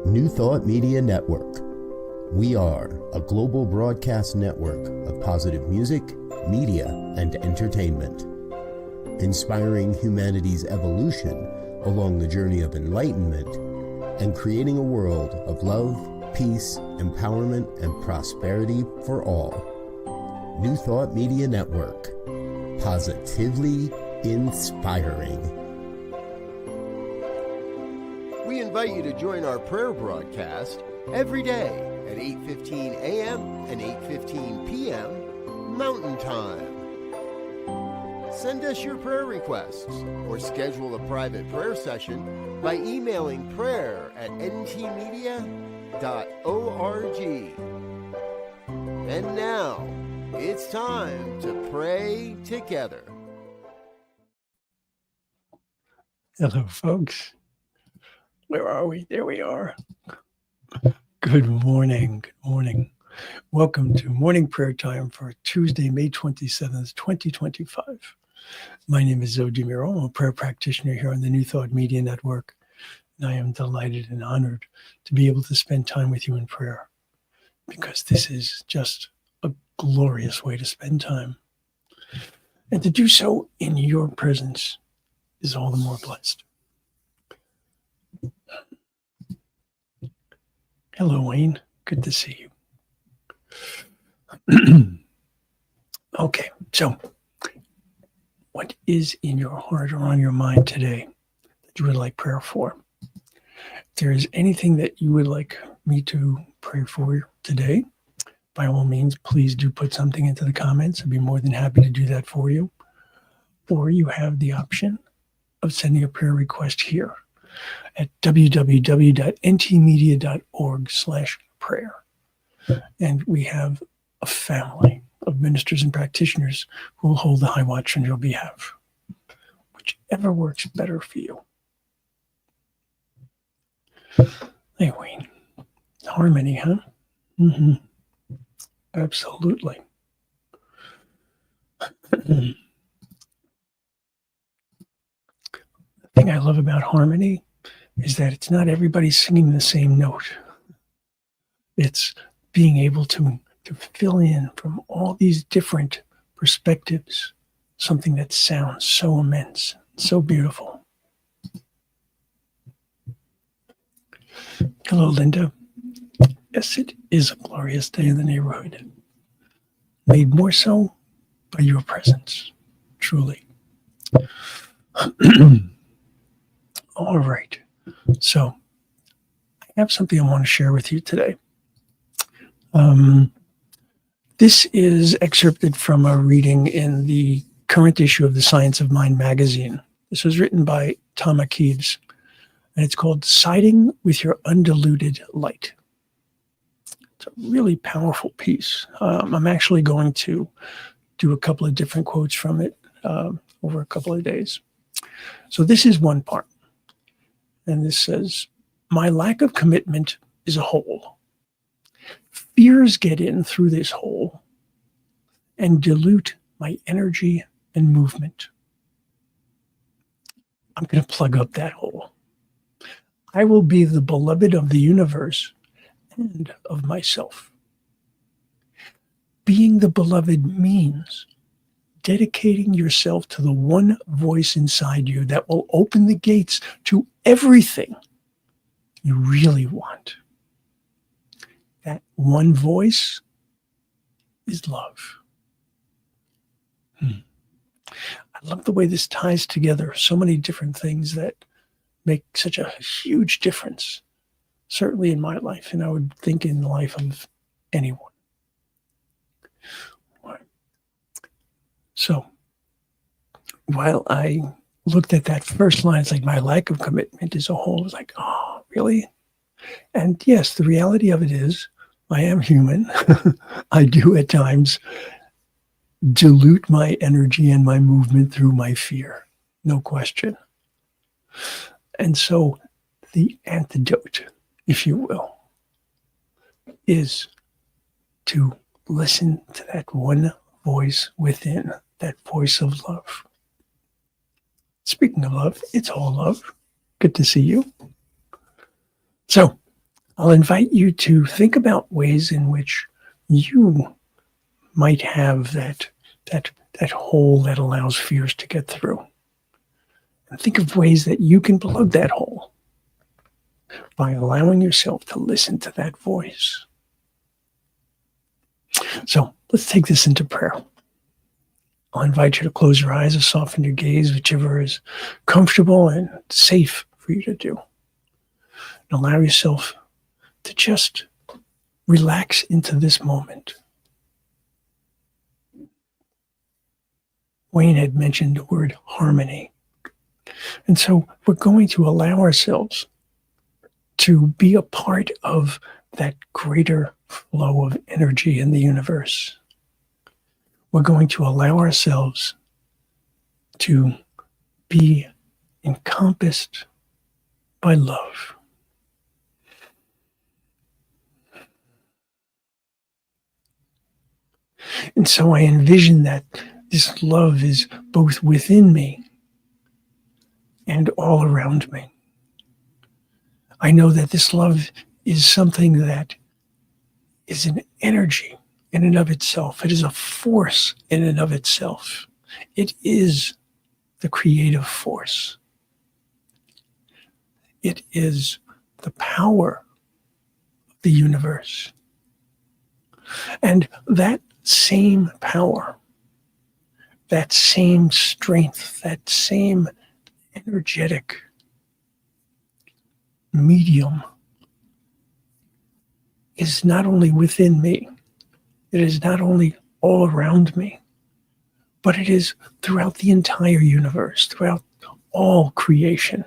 New Thought Media Network. We are a global broadcast network of positive music, media, and entertainment, inspiring humanity's evolution along the journey of enlightenment and creating a world of love, peace, empowerment, and prosperity for all. New Thought Media Network. Positively inspiring. We invite you to join our prayer broadcast every day at 8:15 a.m. and 8:15 p.m. Mountain Time. Send us your prayer requests or schedule a private prayer session by emailing prayer@ntmedia.org. And now, it's time to pray together. Hello, folks. Where are we? There we are. Good morning. Good morning. Welcome to morning prayer time for Tuesday, May 27th, 2025. My name is Muro. I'm a prayer practitioner here on the New Thought Media Network, and I am delighted and honored to be able to spend time with you in prayer, because this is just a glorious way to spend time. And to do so in your presence is all the more blessed. Hello, Wayne. Good to see you. Okay, so what is in your heart or on your mind today that you would like prayer for? If there is anything that you would like me to pray for today, by all means, please do put something into the comments. I'd be more than happy to do that for you. Or you have the option of sending a prayer request here at www.ntmedia.org/prayer. And we have a family of ministers and practitioners who will hold the high watch on your behalf, whichever works better for you. Hey, Wayne. Harmony, huh? Mm-hmm. Absolutely. The thing I love about harmony is that it's not everybody singing the same note. It's being able to fill in from all these different perspectives something that sounds so immense, so beautiful. Hello, Linda. Yes, it is a glorious day in the neighborhood, made more so by your presence, truly. All right. So I have something I want to share with you today. This is excerpted from a reading in the current issue of the Science of Mind magazine. This was written by Tom Akives, and it's called Siding with Your Undiluted Light. It's a really powerful piece. I'm actually going to do a couple of different quotes from it over a couple of days. So this is one part. And this says, my lack of commitment is a hole. Fears get in through this hole and dilute my energy and movement. I'm going to plug up that hole. I will be the beloved of the universe and of myself. Being the beloved means dedicating yourself to the one voice inside you that will open the gates to everything you really want. That one voice is love. I love the way this ties together so many different things that make such a huge difference, certainly in my life, and I would think in the life of anyone. So, while I looked at that first line, it's like my lack of commitment is a whole. It's like, oh, really? And yes, the reality of it is, I am human. I do at times dilute my energy and my movement through my fear, no question. And so, the antidote, if you will, is to listen to that one voice within, that voice of love. Speaking of love, it's all love. Good to see you. So, I'll invite you to think about ways in which you might have that hole that allows fears to get through. And think of ways that you can plug that hole by allowing yourself to listen to that voice. So let's take this into prayer. I'll invite you to close your eyes or soften your gaze, whichever is comfortable and safe for you to do. And allow yourself to just relax into this moment. Wayne had mentioned the word harmony. And so we're going to allow ourselves to be a part of that greater flow of energy in the universe. We're going to allow ourselves to be encompassed by love. And so I envision that this love is both within me and all around me. I know that this love is something that is an energy in and of itself. It is a force in and of itself. It is the creative force. It is the power of the universe. And that same power, that same strength, that same energetic medium is not only within me, it is not only all around me, but it is throughout the entire universe, throughout all creation.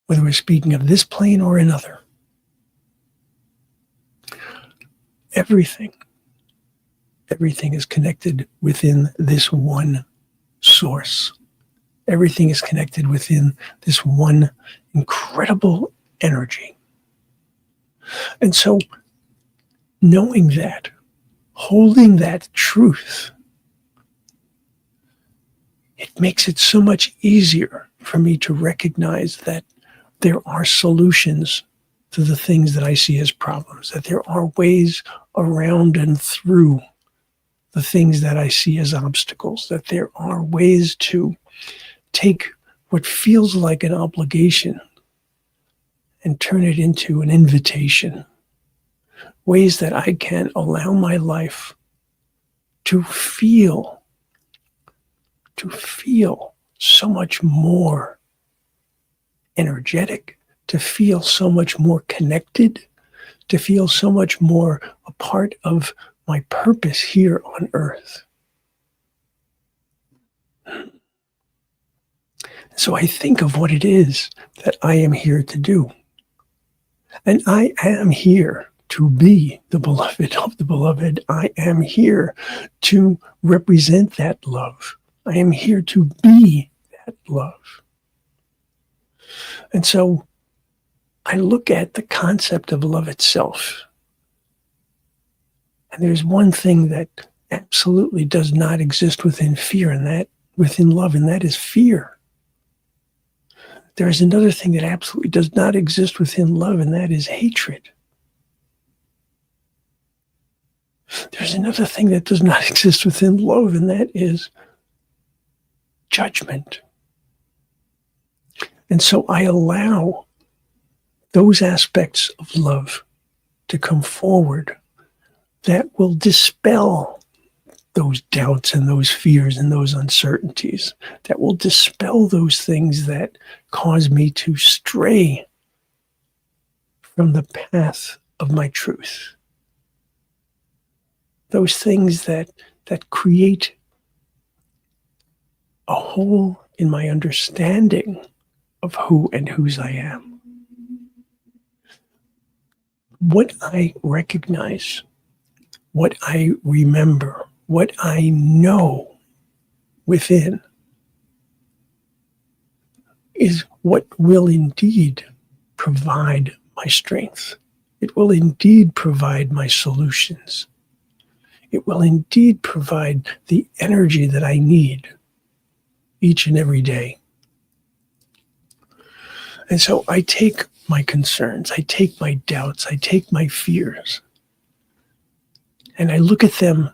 Whether we're speaking of this plane or another, everything is connected within this one source. Everything is connected within this one incredible energy. And so, knowing that, holding that truth, it makes it so much easier for me to recognize that there are solutions to the things that I see as problems, that there are ways around and through the things that I see as obstacles, that there are ways to take what feels like an obligation and turn it into an invitation. Ways that I can allow my life to feel so much more energetic, to feel so much more connected, to feel so much more a part of my purpose here on earth. So I think of what it is that I am here to do. And I am here to be the beloved of the beloved. I am here to represent that love. I am here to be that love. And so I look at the concept of love itself. And there's one thing that absolutely does not exist within fear, and that within love, and that is fear. There is another thing that absolutely does not exist within love, and that is hatred. There's another thing that does not exist within love, and that is judgment. And so I allow those aspects of love to come forward that will dispel those doubts and those fears and those uncertainties, that will dispel those things that cause me to stray from the path of my truth. Those things that create a hole in my understanding of who and whose I am. What I recognize, what I remember, what I know within is what will indeed provide my strength. It will indeed provide my solutions. It will indeed provide the energy that I need each and every day. And so I take my concerns, I take my doubts, I take my fears, and I look at them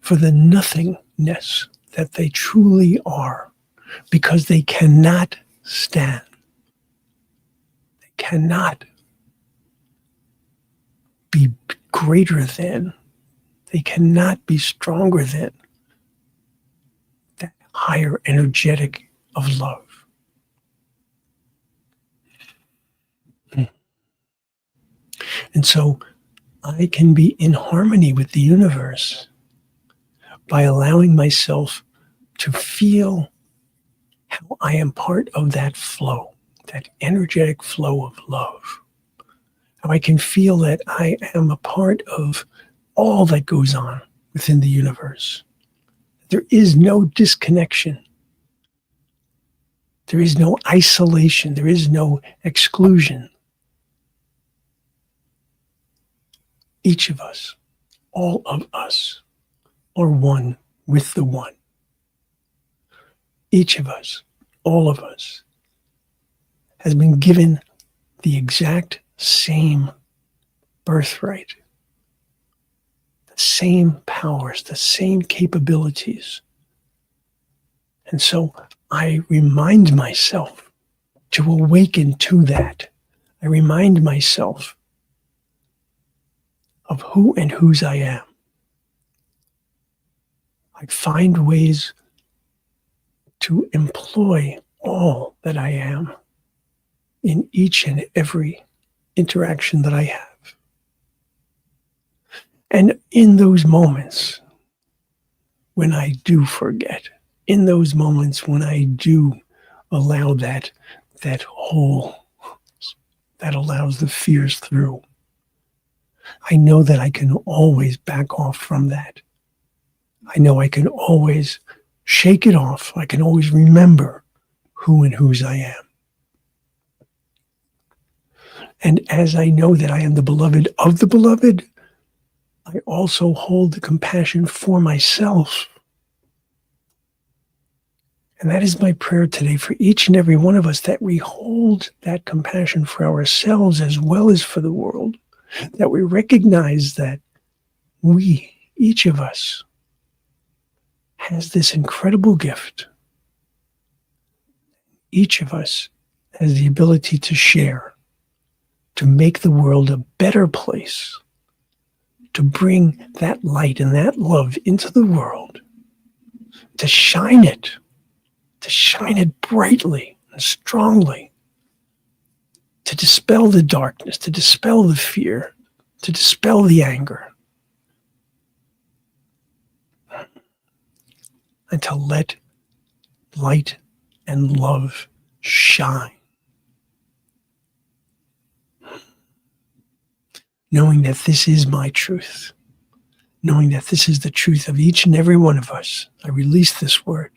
for the nothingness that they truly are, because they cannot stand. They cannot be greater than, they cannot be stronger than that higher energetic of love. And so I can be in harmony with the universe by allowing myself to feel how I am part of that flow, that energetic flow of love. How I can feel that I am a part of all that goes on within the universe. There is no disconnection. There is no isolation. There is no exclusion. Each of us, all of us, are one with the one. Each of us, all of us, has been given the exact same birthright, the same powers, the same capabilities. And so I remind myself to awaken to that. I remind myself of who and whose I am. I find ways to employ all that I am in each and every interaction that I have. And in those moments when I do forget, in those moments when I do allow that hole that allows the fears through, I know that I can always back off from that. I know I can always shake it off. I can always remember who and whose I am. And as I know that I am the beloved of the beloved, I also hold the compassion for myself. And that is my prayer today for each and every one of us, that we hold that compassion for ourselves as well as for the world, that we recognize that we, each of us, has this incredible gift. Each of us has the ability to share, to make the world a better place, to bring that light and that love into the world, to shine it brightly and strongly, to dispel the darkness, to dispel the fear, to dispel the anger, and to let light and love shine. Knowing that this is my truth, knowing that this is the truth of each and every one of us, I release this word.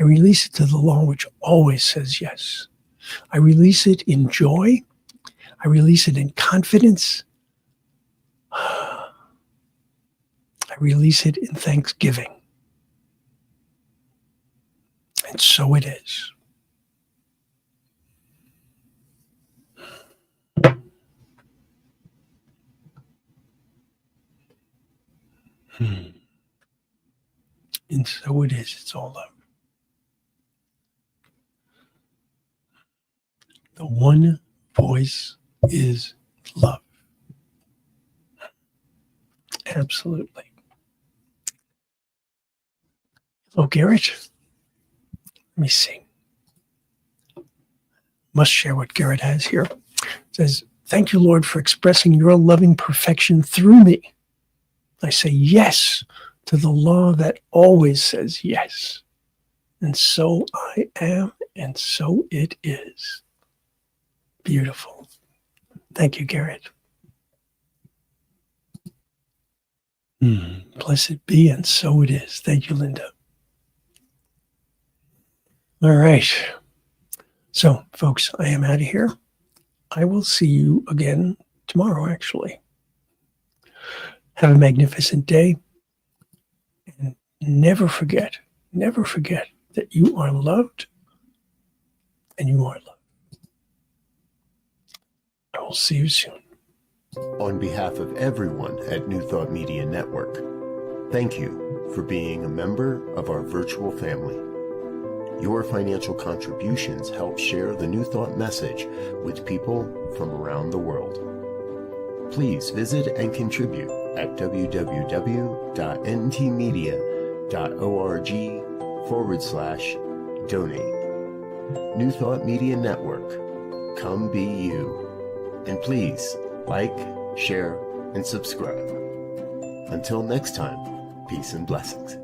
I release it to the law which always says yes. I release it in joy. I release it in confidence. I release it in thanksgiving. And so it is. And so it is. It's all love. The one voice is love. Absolutely. Hello, Garrett. Let me see. Must share what Garrett has here. It says, thank you, Lord, for expressing your loving perfection through me. I say yes to the law that always says yes. And so I am, and so it is. Beautiful. Thank you, Garrett. Blessed be, and so it is. Thank you, Linda. All right. So, folks, I am out of here. I will see you again tomorrow, actually. Have a magnificent day. And never forget that you are loved and you are loved. I'll see you soon. On behalf of everyone at New Thought Media Network, thank you for being a member of our virtual family. Your financial contributions help share the New Thought message with people from around the world. Please visit and contribute at www.ntmedia.org/donate. New Thought Media Network, come be you. And please like, share, and subscribe. Until next time, peace and blessings.